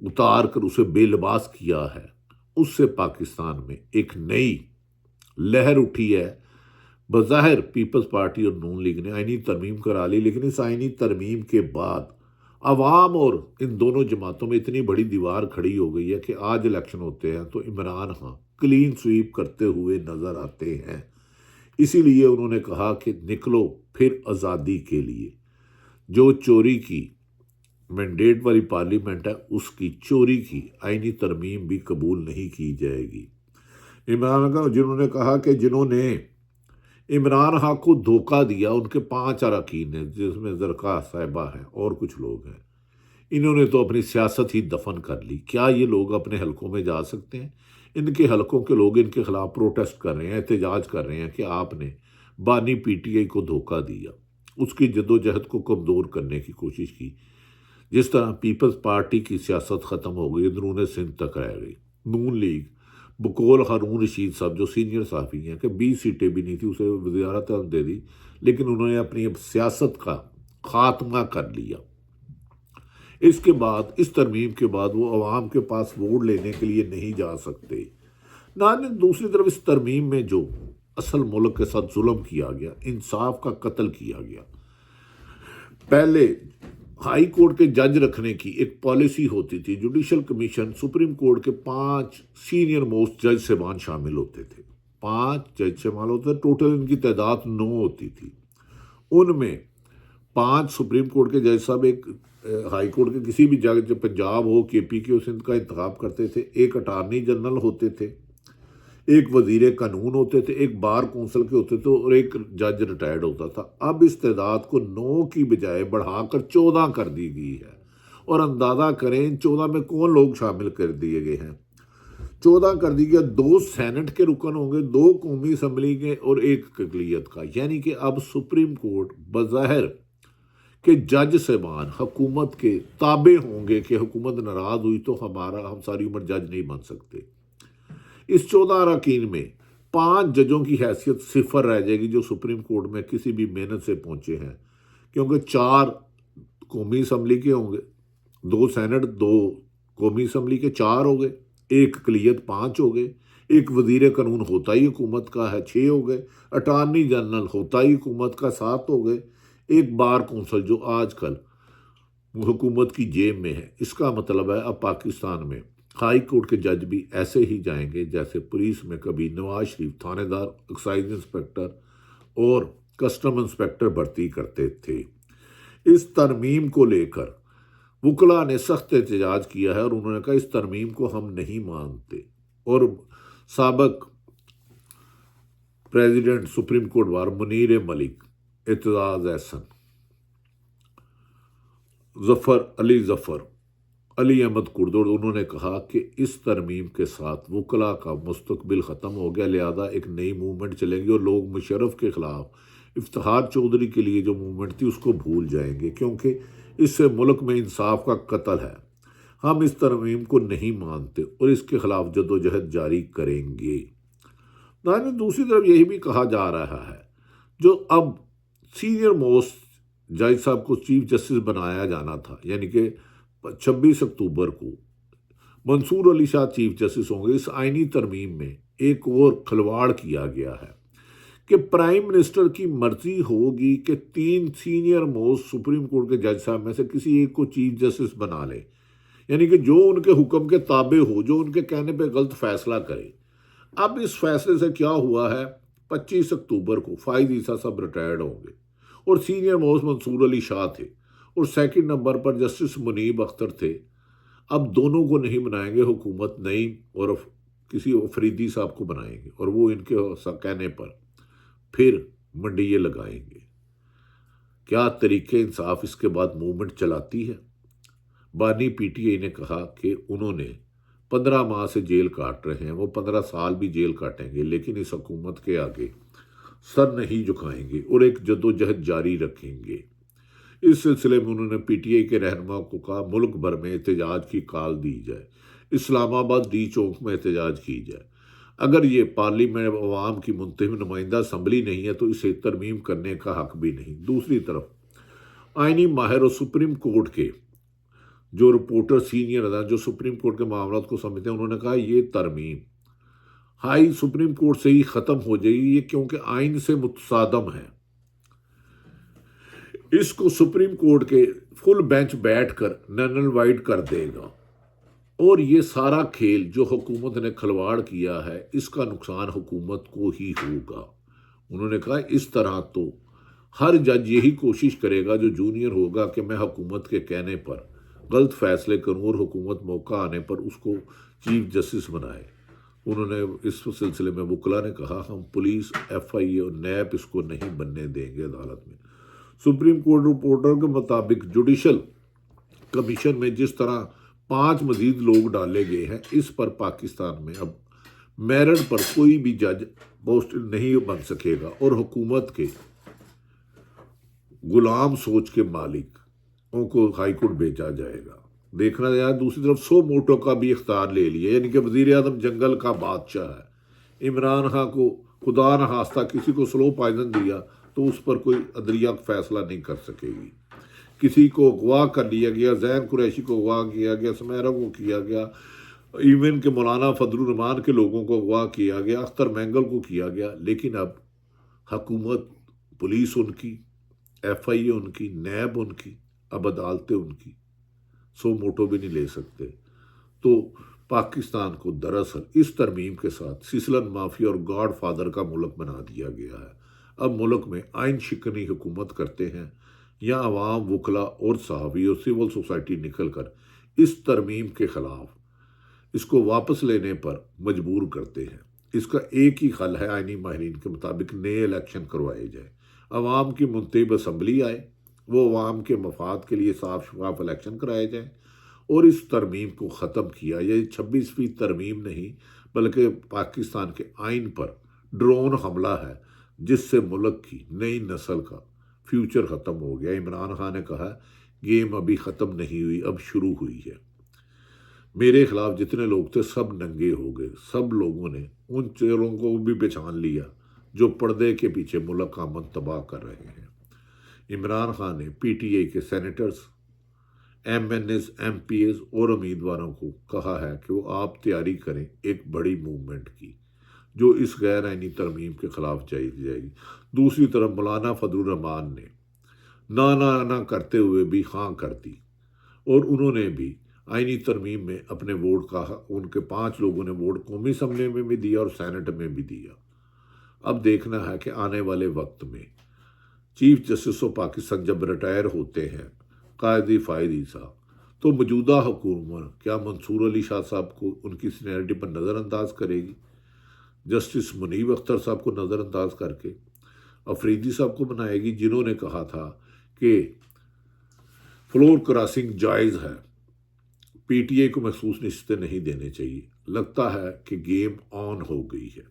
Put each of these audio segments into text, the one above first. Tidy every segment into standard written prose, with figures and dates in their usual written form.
اتار کر اسے بے لباس کیا ہے، اس سے پاکستان میں ایک نئی لہر اٹھی ہے۔ بظاہر پیپلز پارٹی اور نون لیگ نے آئینی ترمیم کرا لی، لیکن اس آئینی ترمیم کے بعد عوام اور ان دونوں جماعتوں میں اتنی بڑی دیوار کھڑی ہو گئی ہے کہ آج الیکشن ہوتے ہیں تو عمران خان کلین سویپ کرتے ہوئے نظر آتے ہیں۔ اسی لیے انہوں نے کہا کہ نکلو پھر آزادی کے لیے۔ جو چوری کی مینڈیٹ والی پارلیمنٹ ہے، اس کی چوری کی آئینی ترمیم بھی قبول نہیں کی جائے گی۔ عمران خان جنہوں نے کہا کہ جنہوں نے عمران خان کو دھوکہ دیا ان کے 5 اراکین ہیں، جس میں زرقاء صاحبہ ہیں اور کچھ لوگ ہیں، انہوں نے تو اپنی سیاست ہی دفن کر لی۔ کیا یہ لوگ اپنے حلقوں میں جا سکتے ہیں؟ ان کے حلقوں کے لوگ ان کے خلاف پروٹیسٹ کر رہے ہیں، احتجاج کر رہے ہیں کہ آپ نے بانی پی ٹی آئی کو دھوکہ دیا، اس کی جدوجہد کو کمزور کرنے کی کوشش کی۔ جس طرح پیپلز پارٹی کی سیاست ختم ہو گئی، اندرون سندھ تک رہ گئی۔ نون لیگ بقول ہارون رشید صاحب جو سینئر صحافی ہیں کہ 20 سیٹیں بھی نہیں تھی، اسے وزارت دے دی، لیکن انہوں نے اپنی سیاست کا خاتمہ کر لیا۔ اس کے بعد اس ترمیم کے بعد وہ عوام کے پاس ووٹ لینے کے لیے نہیں جا سکتے۔ دوسری طرف اس ترمیم میں جو اصل ملک کے ساتھ ظلم کیا گیا، انصاف کا قتل کیا گیا۔ پہلے ہائی کورٹ کے جج رکھنے کی ایک پالیسی ہوتی تھی، جوڈیشل کمیشن، سپریم کورٹ کے 5 سینئر موسٹ جج صاحبان شامل ہوتے تھے، 5 جج شامل ہوتے تھے، ٹوٹل ان کی تعداد 9 ہوتی تھی۔ ان میں 5 سپریم کورٹ کے جج صاحب، ایک ہائی کورٹ کے کسی بھی جج، پنجاب ہو، کے پی کے ہو، سندھ کا انتخاب کرتے تھے، ایک اٹارنی جنرل ہوتے تھے، ایک وزیر قانون ہوتے تھے، ایک بار کونسل کے ہوتے تھے اور ایک جج ریٹائرڈ ہوتا تھا۔ اب اس تعداد کو 9 کی بجائے بڑھا کر 14 کر دی گئی ہے، اور اندازہ کریں ان 14 میں کون لوگ شامل کر دیے گئے ہیں۔ 14 کر دی گیا، 2 سینٹ کے رکن ہوں گے، 2 قومی اسمبلی کے اور 1 اقلیت کا، یعنی کہ اب سپریم کورٹ بظاہر کہ جج صاحبان حکومت کے تابع ہوں گے کہ حکومت ناراض ہوئی تو ہم ساری عمر جج نہیں بن سکتے۔ اس 14 اراکین میں 5 ججوں کی حیثیت 0 رہ جائے گی جو سپریم کورٹ میں کسی بھی محنت سے پہنچے ہیں، کیونکہ 4 قومی اسمبلی کے ہوں گے، 2 سینٹ، 2 قومی اسمبلی کے 4 ہو گئے، 1 اقلیت 5 ہو گئے، ایک وزیر قانون ہوتا ہی حکومت کا ہے 6 ہو گئے، اٹارنی جنرل ہوتا ہی حکومت کا 7 ہو گئے، ایک بار کونسل جو آج کل حکومت کی جیب میں ہے۔ اس کا مطلب ہے اب پاکستان میں ہائی کورٹ کے جج بھی ایسے ہی جائیں گے جیسے پولیس میں کبھی نواز شریف تھانے دار، ایکسائز انسپیکٹر اور کسٹم انسپیکٹر بھرتی کرتے تھے۔ اس ترمیم کو لے کر وکلاء نے سخت احتجاج کیا ہے اور انہوں نے کہا اس ترمیم کو ہم نہیں مانتے، اور سابق president supreme court bar Munir Malik, Aitzaz Ahsan, Zafar Ali Ahmed کردور، انہوں نے کہا کہ اس ترمیم کے ساتھ وکلاء کا مستقبل ختم ہو گیا، لہذا ایک نئی موومنٹ چلے گی اور لوگ مشرف کے خلاف افتخار چودھری کے لیے جو موومنٹ تھی اس کو بھول جائیں گے، کیونکہ اس سے ملک میں انصاف کا قتل ہے۔ ہم اس ترمیم کو نہیں مانتے اور اس کے خلاف جدوجہد جاری کریں گے۔ دوسری طرف یہی بھی کہا جا رہا ہے جو اب سینئر موسٹ جج صاحب کو چیف جسٹس بنایا جانا تھا، یعنی کہ 26 اکتوبر کو منصور علی شاہ چیف جسٹس ہوں گے، اس آئینی ترمیم میں ایک اور کھلواڑ کیا گیا ہے کہ پرائم منسٹر کی مرضی ہوگی کہ 3 سینئر موسٹ سپریم کورٹ کے جج صاحب میں سے کسی ایک کو چیف جسٹس بنا لے، یعنی کہ جو ان کے حکم کے تابع ہو، جو ان کے کہنے پہ غلط فیصلہ کرے۔ اب اس فیصلے سے کیا ہوا ہے، 25 اکتوبر کو فائز عیسیٰ صاحب ریٹائرڈ ہوں گے اور سینئر موسٹ منصور علی شاہ تھے، اور 2 نمبر پر جسٹس منیب اختر تھے۔ اب دونوں کو نہیں بنائیں گے حکومت، نئی اور کسی افریدی صاحب کو بنائیں گے، اور وہ ان کے کہنے پر پھر منڈیے لگائیں گے۔ کیا طریقے انصاف اس کے بعد موومنٹ چلاتی ہے؟ بانی پی ٹی آئی نے کہا کہ انہوں نے 15 ماہ سے جیل کاٹ رہے ہیں، وہ 15 سال بھی جیل کاٹیں گے، لیکن اس حکومت کے آگے سر نہیں جھکائیں گے اور ایک جدوجہد جاری رکھیں گے۔ اس سلسلے میں انہوں نے پی ٹی آئی کے رہنما کو کہا ملک بھر میں احتجاج کی کال دی جائے، اسلام آباد ڈی چوک میں احتجاج کی جائے۔ اگر یہ پارلیمنٹ عوام کی منتخب نمائندہ اسمبلی نہیں ہے تو اسے ترمیم کرنے کا حق بھی نہیں۔ دوسری طرف آئینی ماہر اور سپریم کورٹ کے جو رپورٹر سینئر ہیں جو سپریم کورٹ کے معاملات کو سمجھتے ہیں، انہوں نے کہا یہ ترمیم ہائی سپریم کورٹ سے ہی ختم ہو جائے گی، یہ کیونکہ آئین سے متصادم ہے۔ اس کو سپریم کورٹ کے فل بینچ بیٹھ کر نلوائڈ کر دے گا، اور یہ سارا کھیل جو حکومت نے کھلواڑ کیا ہے اس کا نقصان حکومت کو ہی ہوگا۔ انہوں نے کہا اس طرح تو ہر جج یہی کوشش کرے گا جو جونیئر ہوگا کہ میں حکومت کے کہنے پر غلط فیصلے کروں اور حکومت موقع آنے پر اس کو چیف جسٹس بنائے۔ انہوں نے اس سلسلے میں وکلا نے کہا ہم پولیس، ایف آئی اے اور نیب اس کو نہیں بننے دیں گے عدالت میں۔ سپریم کورٹ رپورٹر کے مطابق جوڈیشل کمیشن میں جس طرح 5 مزید لوگ ڈالے گئے ہیں، اس پر پاکستان میں اب میرٹ پر کوئی بھی جج پوسٹ نہیں بن سکے گا، اور حکومت کے غلام سوچ کے مالک ان کو ہائی کورٹ بھیجا جائے گا۔ دیکھنا جائے دوسری طرف سو موٹو کا بھی اختیار لے لیا، یعنی کہ وزیر اعظم جنگل کا بادشاہ ہے۔ عمران خان کو خدا نہ خواستہ کسی کو سلو پوائزن دیا تو اس پر کوئی عدلیہ فیصلہ نہیں کر سکے گی۔ کسی کو اغوا کر لیا گیا، زین قریشی کو اغوا کیا گیا، سمیرہ کو کیا گیا، ایون کہ مولانا فضل الرحمان کے لوگوں کو اغوا کیا گیا، اختر مینگل کو کیا گیا، لیکن اب حکومت، پولیس ان کی، ایف آئی اے ان کی، نیب ان کی، اب عدالتیں ان کی، سو موٹو بھی نہیں لے سکتے۔ تو پاکستان کو دراصل اس ترمیم کے ساتھ سیسلن مافیا اور گاڈ فادر کا ملک بنا دیا گیا ہے۔ اب ملک میں آئین شکنی حکومت کرتے ہیں یا عوام، وکلا اور صحافی اور سول سوسائٹی نکل کر اس ترمیم کے خلاف اس کو واپس لینے پر مجبور کرتے ہیں۔ اس کا ایک ہی حل ہے، آئینی ماہرین کے مطابق نئے الیکشن کروائے جائے، عوام کی منتخب اسمبلی آئے، وہ عوام کے مفاد کے لیے صاف شفاف الیکشن کرائے جائیں، اور اس ترمیم کو ختم کیا۔ یہ 26ویں ترمیم نہیں بلکہ پاکستان کے آئین پر ڈرون حملہ ہے، جس سے ملک کی نئی نسل کا فیوچر ختم ہو گیا۔ عمران خان نے کہا گیم ابھی ختم نہیں ہوئی، اب شروع ہوئی ہے۔ میرے خلاف جتنے لوگ تھے سب ننگے ہو گئے، سب لوگوں نے ان چہروں کو بھی پہچان لیا جو پردے کے پیچھے ملک کا امن تباہ کر رہے ہیں۔ عمران خان نے پی ٹی آئی کے senators, M N As, M P As اور امیدواروں کو کہا ہے کہ وہ آپ تیاری کریں ایک بڑی موومنٹ کی جو اس غیر آئینی ترمیم کے خلاف جائے گی۔ دوسری طرف مولانا فضل الرحمان نے نہ کرتے ہوئے بھی ہاں کر دی، اور انہوں نے بھی آئینی ترمیم میں اپنے ووٹ کا، ان کے 5 لوگوں نے ووٹ قومی اسمبلی میں بھی دیا اور سینٹ میں بھی دیا۔ اب دیکھنا ہے کہ آنے والے وقت میں چیف جسٹس آف پاکستان جب ریٹائر ہوتے ہیں قاضی فائد عیسیٰ، تو موجودہ حکومت کیا منصور علی شاہ صاحب کو ان کی سینیرٹی پر نظر انداز کرے گی؟ جسٹس منیب اختر صاحب کو نظر انداز کر کے افریدی صاحب کو بنائے گی، جنہوں نے کہا تھا کہ فلور کراسنگ جائز ہے، پی ٹی آئی کو محسوس نشستیں نہیں دینے چاہیے۔ لگتا ہے کہ گیم آن ہو گئی ہے،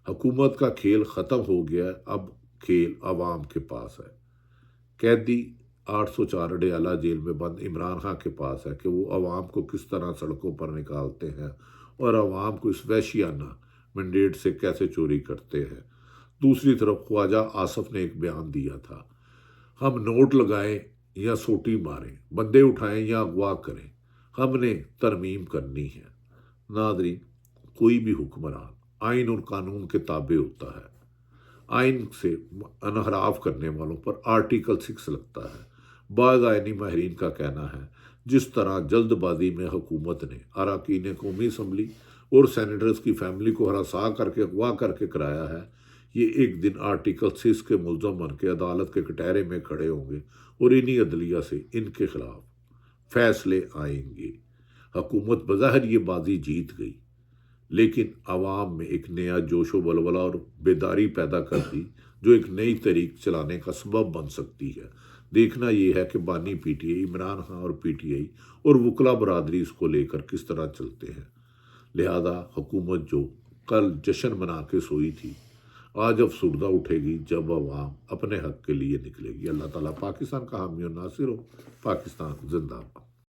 حکومت کا کھیل ختم ہو گیا ہے، اب کھیل عوام کے پاس ہے۔ قیدی 804 اڈیالہ جیل میں بند عمران خان کے پاس ہے کہ وہ عوام کو کس طرح سڑکوں پر نکالتے ہیں اور عوام کو اس وحشیانہ مینڈیٹ سے کیسے چوری کرتے ہیں۔ دوسری طرف خواجہ آصف نے ایک بیان دیا تھا، ہم نوٹ لگائیں یا سوٹی ماریں، بندے اٹھائیں یا اغوا کریں، ہم نے ترمیم کرنی ہے۔ ناظرین، کوئی بھی حکمران آئین اور قانون کے تابع ہوتا ہے۔ آئین سے انحراف کرنے والوں پر آرٹیکل 6 لگتا ہے۔ بعض آئینی ماہرین کا کہنا ہے جس طرح جلد بازی میں حکومت نے اراکین قومی اسمبلی اور سینیٹرز کی فیملی کو ہراساں کر کے اغوا کر کے کرایا ہے، یہ ایک دن آرٹیکل 6 کے ملزم بن کے عدالت کے کٹہرے میں کھڑے ہوں گے اور انہی عدلیہ سے ان کے خلاف فیصلے آئیں گے۔ حکومت بظاہر یہ بازی جیت گئی، لیکن عوام میں ایک نیا جوش و ولولہ اور بیداری پیدا کر دی جو ایک نئی تحریک چلانے کا سبب بن سکتی ہے۔ دیکھنا یہ ہے کہ بانی پی ٹی آئی، عمران خان اور پی ٹی آئی اور وکلا برادری اس کو لے کر کس طرح چلتے ہیں۔ لہذا حکومت جو کل جشن منا کے سوئی تھی، آج افسردہ اٹھے گی جب عوام اپنے حق کے لیے نکلے گی۔ اللہ تعالیٰ پاکستان کا حامی و ناصر ہو۔ پاکستان زندہ باد۔